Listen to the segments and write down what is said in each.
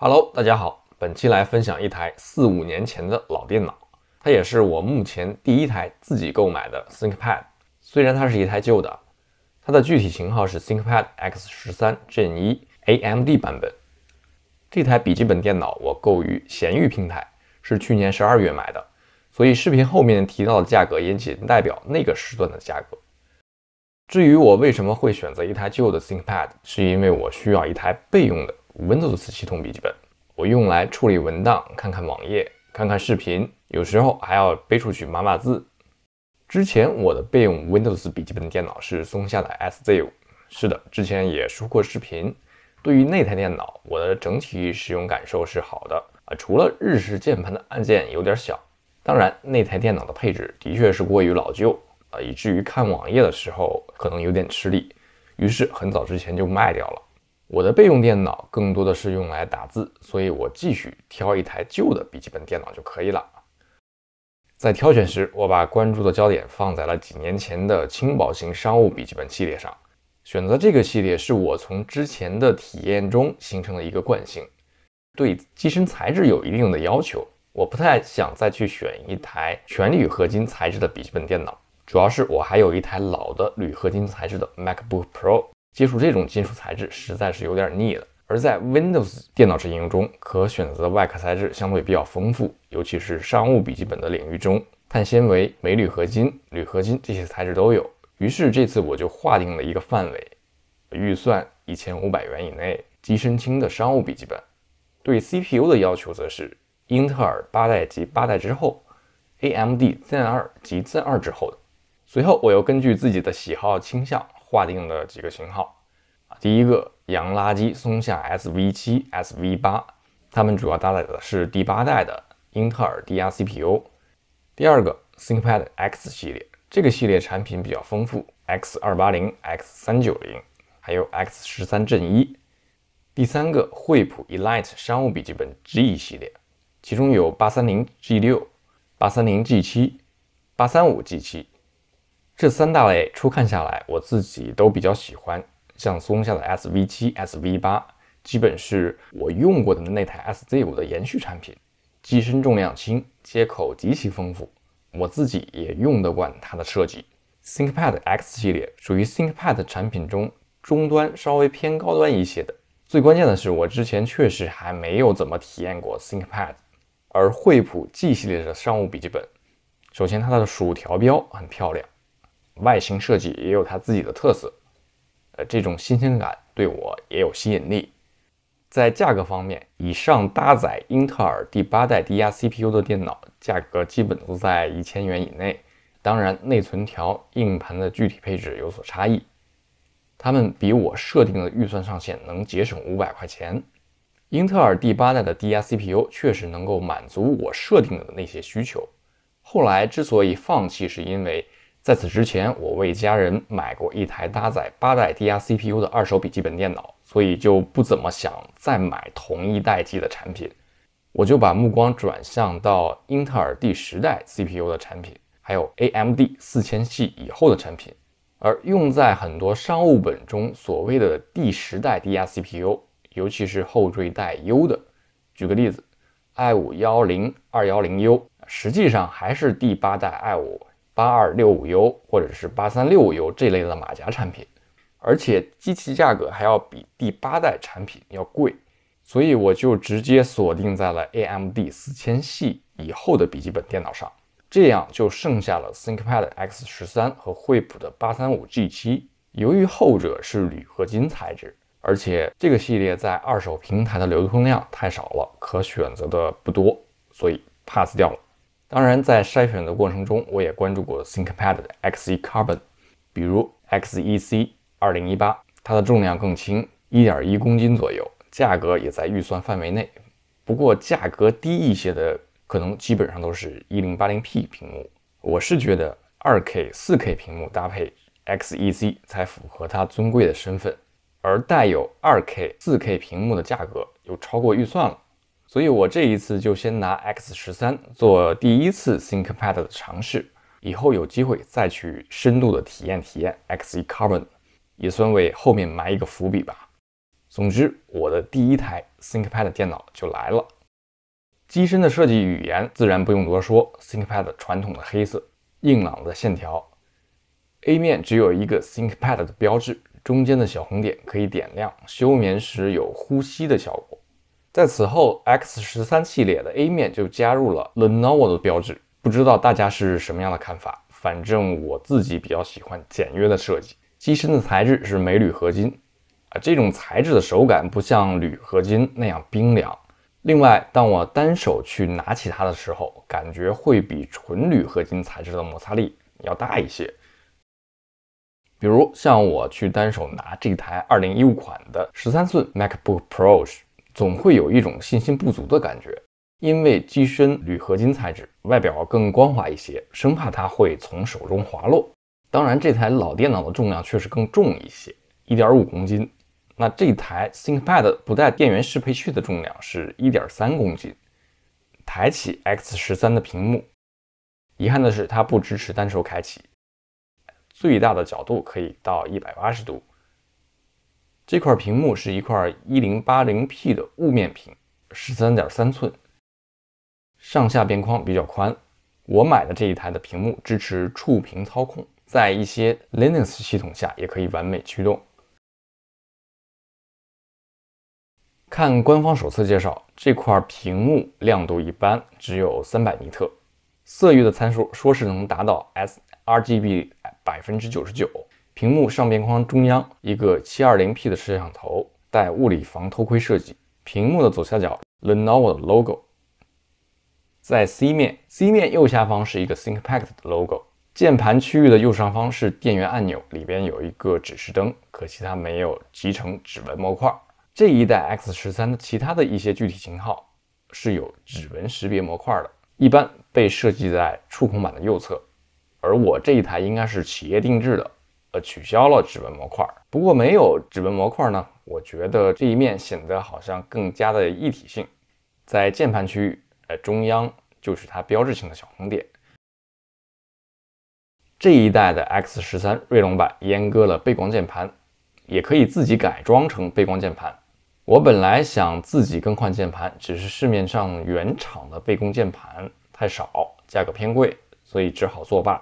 Hello，大家好，本期来分享一台4、5年前的老电脑，它也是我目前第一台自己购买的 ThinkPad。虽然它是一台旧的，它的具体型号是 ThinkPad X13 Gen 1 AMD 版本。这台笔记本电脑我购于闲鱼平台，是去年12月买的，所以视频后面提到的价格也仅代表那个时段的价格。至于我为什么会选择一台旧的 ThinkPad， 是因为我需要一台备用的 Windows 系统笔记本，我用来处理文档、看看网页、看看视频，有时候还要背出去码码字。之前我的备用 Windows 笔记本电脑是松下的 SZ5， 是的，之前也说过视频。对于那台电脑，我的整体使用感受是好的除了日式键盘的按键有点小，当然那台电脑的配置的确是过于老旧以至于看网页的时候可能有点吃力，于是很早之前就卖掉了。我的备用电脑更多的是用来打字，所以我继续挑一台旧的笔记本电脑就可以了。在挑选时，我把关注的焦点放在了几年前的轻薄型商务笔记本系列上。选择这个系列是我从之前的体验中形成的一个惯性，对机身材质有一定的要求，我不太想再去选一台全铝合金材质的笔记本电脑，主要是我还有一台老的铝合金材质的 MacBook Pro， 接触这种金属材质实在是有点腻了。而在 Windows 电脑阵营中，可选择的外壳材质相对比较丰富，尤其是商务笔记本的领域中，碳纤维、镁铝合金、铝合金这些材质都有。于是这次我就划定了一个范围，预算1500元以内，机身轻的商务笔记本。对 CPU 的要求则是英特尔8代及8代之后， AMD Zen 2及 Zen 2之后的。随后我又根据自己的喜好倾向划定了几个型号。第一个洋垃圾松下 SV7、SV8， 它们主要搭载的是第8代的英特尔低压 CPU。第二个 ThinkPad X 系列，这个系列产品比较丰富 ，X280、X390， 还有 X13 Gen 1。第三个惠普 Elite 商务笔记本 G 系列，其中有 830G6、830G7、835G7。这三大类初看下来，我自己都比较喜欢。像松下的 SV7、SV8， 基本是我用过的那台 SZ5 的延续产品，机身重量轻，接口极其丰富，我自己也用得惯它的设计。ThinkPad X 系列属于 ThinkPad 产品中中端稍微偏高端一些的。最关键的是，我之前确实还没有怎么体验过 ThinkPad。而惠普 G 系列的商务笔记本，首先它的鼠条标很漂亮，外形设计也有它自己的特色，这种新鲜感对我也有吸引力。在价格方面，以上搭载英特尔第8代低压 CPU 的电脑价格基本都在1000元以内，当然内存条、硬盘的具体配置有所差异，它们比我设定的预算上限能节省500块钱。英特尔第8代的低压 CPU 确实能够满足我设定的那些需求，后来之所以放弃，是因为在此之前我为家人买过一台搭载8代低压 CPU 的二手笔记本电脑，所以就不怎么想再买同一代机的产品，我就把目光转向到英特尔第10代 CPU 的产品，还有 AMD 4000系以后的产品。而用在很多商务本中所谓的第10代低压 CPU， 尤其是后缀带 U 的，举个例子 i5-10、210U 实际上还是第8代 i5-8265U 或者是8365U 这类的马甲产品，而且机器价格还要比第8代产品要贵，所以我就直接锁定在了 AMD 4000系以后的笔记本电脑上，这样就剩下了 ThinkPad X13 和惠普的 835G7。 由于后者是铝合金材质，而且这个系列在二手平台的流通量太少了，可选择的不多，所以 pass 掉了。当然在筛选的过程中，我也关注过 ThinkPad 的 XE Carbon， 比如 XEC 2018， 它的重量更轻 1.1 公斤左右，价格也在预算范围内。不过价格低一些的可能基本上都是 1080p 屏幕，我是觉得 2K、4K 屏幕搭配 XEC 才符合它尊贵的身份，而带有 2K、4K 屏幕的价格又超过预算了，所以我这一次就先拿 X13 做第一次 ThinkPad 的尝试，以后有机会再去深度的体验 XE Carbon， 也算为后面埋一个伏笔吧。总之，我的第一台 ThinkPad 电脑就来了。机身的设计语言自然不用多说 ，ThinkPad 传统的黑色，硬朗的线条。A 面只有一个 ThinkPad 的标志，中间的小红点可以点亮，休眠时有呼吸的效果。在此后 X13 系列的 A 面就加入了 Lenovo 的标志，不知道大家是什么样的看法？反正我自己比较喜欢简约的设计。机身的材质是镁铝合金，这种材质的手感不像铝合金那样冰凉。另外，当我单手去拿起它的时候，感觉会比纯铝合金材质的摩擦力要大一些。比如像我去单手拿这台2015款的13寸 MacBook Pro 时，总会有一种信心不足的感觉，因为机身铝合金材质，外表更光滑一些，生怕它会从手中滑落。当然，这台老电脑的重量确实更重一些 1.5 公斤。那这台 ThinkPad 不带电源适配器的重量是 1.3 公斤。抬起 X13 的屏幕，遗憾的是它不支持单手开启，最大的角度可以到180度。这块屏幕是一块 1080p 的雾面屏， 13.3 寸，上下边框比较宽。我买的这一台的屏幕支持触屏操控，在一些 Linux 系统下也可以完美驱动。看官方手册介绍，这块屏幕亮度一般，只有300尼特，色域的参数说是能达到 sRGB 99%。屏幕上边框中央一个 720p 的摄像头，带物理防偷窥设计。屏幕的左下角 Lenovo 的 logo。在 C 面右下方是一个 ThinkPad 的 logo。键盘区域的右上方是电源按钮，里边有一个指示灯，可惜它没有集成指纹模块。这一代 X13 的其他的一些具体型号是有指纹识别模块的，一般被设计在触控板的右侧，而我这一台应该是企业定制的，取消了指纹模块。不过没有指纹模块呢，我觉得这一面显得好像更加的一体性。在键盘区域，中央就是它标志性的小红点。这一代的 X13 锐龙版阉割了背光键盘，也可以自己改装成背光键盘。我本来想自己更换键盘，只是市面上原厂的背光键盘太少，价格偏贵，所以只好作罢。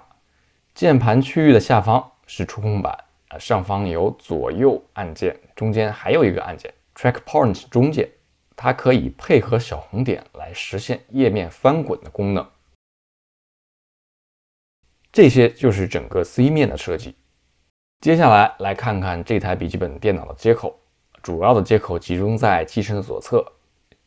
键盘区域的下方是触控板，上方有左右按键，中间还有一个按键 Track Point 中键，它可以配合小红点来实现页面翻滚的功能。这些就是整个 C 面的设计。接下来来看看这台笔记本电脑的接口，主要的接口集中在机身的左侧，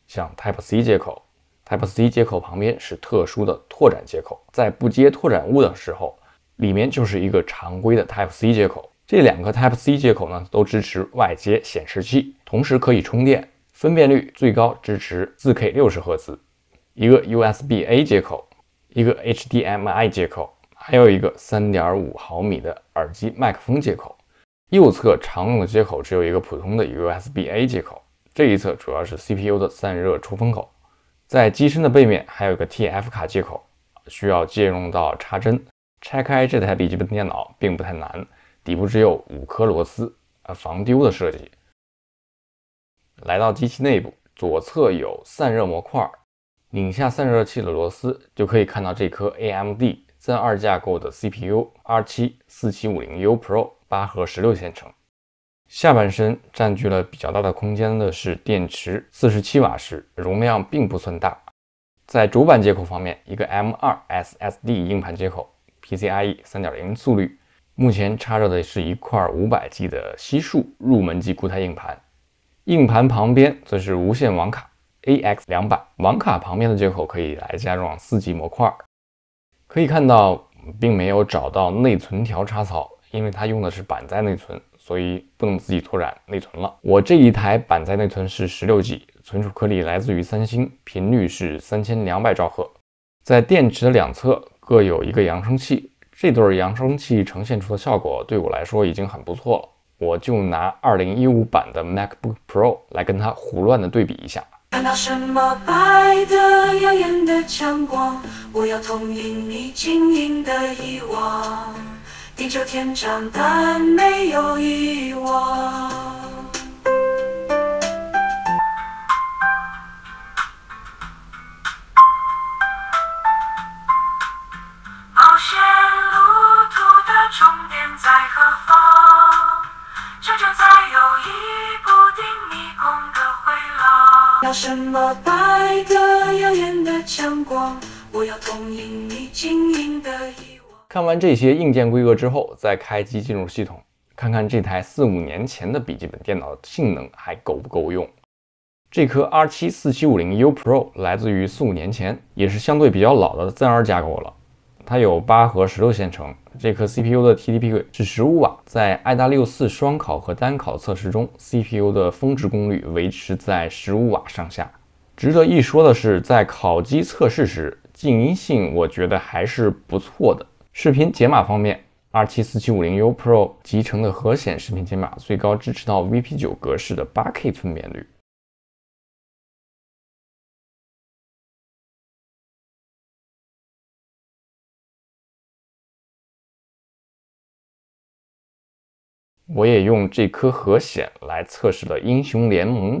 像 Type-C 接口。Type-C 接口旁边是特殊的拓展接口，在不接拓展物的时候，里面就是一个常规的 Type-C 接口。这两个 Type-C 接口呢，都支持外接显示器，同时可以充电，分辨率最高支持 4K 60赫兹。一个 USB-A 接口，一个 HDMI 接口，还有一个 3.5 毫米的耳机麦克风接口。右侧常用的接口只有一个普通的 USB-A 接口，这一侧主要是 CPU 的散热出风口。在机身的背面还有一个 TF 卡接口，需要借用到插针。拆开这台笔记本电脑并不太难，底部只有5颗螺丝，防丢的设计。来到机器内部，左侧有散热模块，拧下散热器的螺丝就可以看到这颗 AMD Zen 2架构的 CPU R7 4750U Pro 8核16线程。下半身占据了比较大的空间的是电池47瓦时，容量并不算大。在主板接口方面，一个 M2 SSD 硬盘接口， PCIe 3.0 速率。目前插着的是一块 500G 的西数入门级固态硬盘。硬盘旁边则是无线网卡 AX200， 网卡旁边的接口可以来加装 4G 模块。可以看到并没有找到内存条插槽，因为它用的是板载内存，所以不能自己拓展内存了。我这一台板载内存是 16G， 存储颗粒来自于三星，频率是3200兆赫。在电池的两侧各有一个扬声器，这对扬声器呈现出的效果对我来说已经很不错了。我就拿2015版的 MacBook Pro 来跟它胡乱的对比一下。看到什么白的耀眼的强光，我要统领你晶莹的遗忘。地久天长，但没有遗忘。要什么白的耀眼的强光，我要统领你晶莹的遗忘。看完这些硬件规格之后，再开机进入系统，看看这台4、5年前的笔记本电脑的性能还够不够用。这颗 R7 4750U Pro 来自于4、5年前，也是相对比较老的Zen 2架构了。它有8核16线程，这颗 CPU 的 TDP 是15瓦，在 IDA64 双烤和单烤测试中 ，CPU 的峰值功率维持在15瓦上下。值得一说的是，在烤机测试时，静音性我觉得还是不错的。视频解码方面，R7 4750U Pro 集成的核显视频解码最高支持到 VP9 格式的 8K 分辨率。我也用这颗核显来测试了英雄联盟。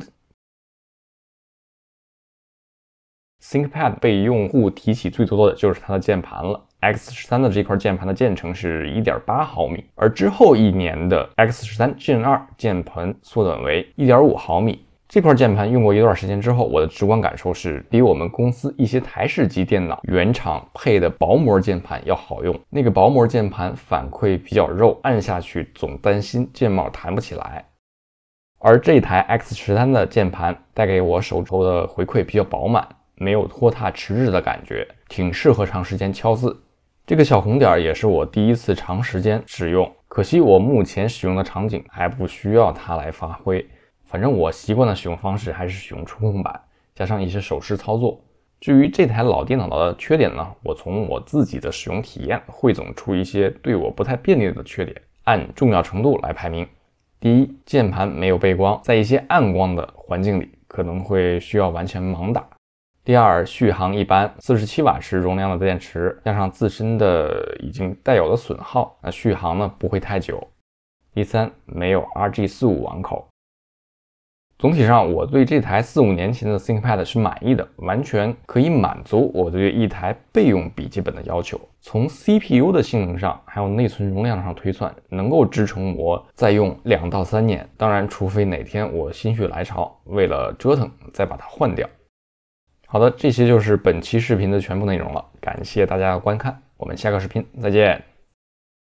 ThinkPad 被用户提起最多的就是它的键盘了。X13 的这块键盘的键程是 1.8 毫米，而之后一年的 X13 Gen 2键盘缩短为 1.5 毫米。这块键盘用过一段时间之后，我的直观感受是比我们公司一些台式机电脑原厂配的薄膜键盘要好用。那个薄膜键盘反馈比较肉，按下去总担心键帽弹不起来。而这台 X13 的键盘带给我手抽的回馈比较饱满，没有拖沓迟滞的感觉，挺适合长时间敲字。这个小红点也是我第一次长时间使用，可惜我目前使用的场景还不需要它来发挥。反正我习惯的使用方式还是使用触控板，加上一些手势操作。至于这台老电脑的缺点呢，我从我自己的使用体验汇总出一些对我不太便利的缺点，按重要程度来排名。第一，键盘没有背光，在一些暗光的环境里可能会需要完全盲打。第二，续航一般，47瓦时容量的电池，加上自身的已经带有的损耗，那续航呢不会太久。第三，没有 RG45 网口。总体上，我对这台4、5年前的 ThinkPad 是满意的，完全可以满足我对一台备用笔记本的要求。从 CPU 的性能上，还有内存容量上推算，能够支撑我再用2到3年。当然，除非哪天我心血来潮，为了折腾再把它换掉。好的，这些就是本期视频的全部内容了，感谢大家的观看，我们下个视频再见。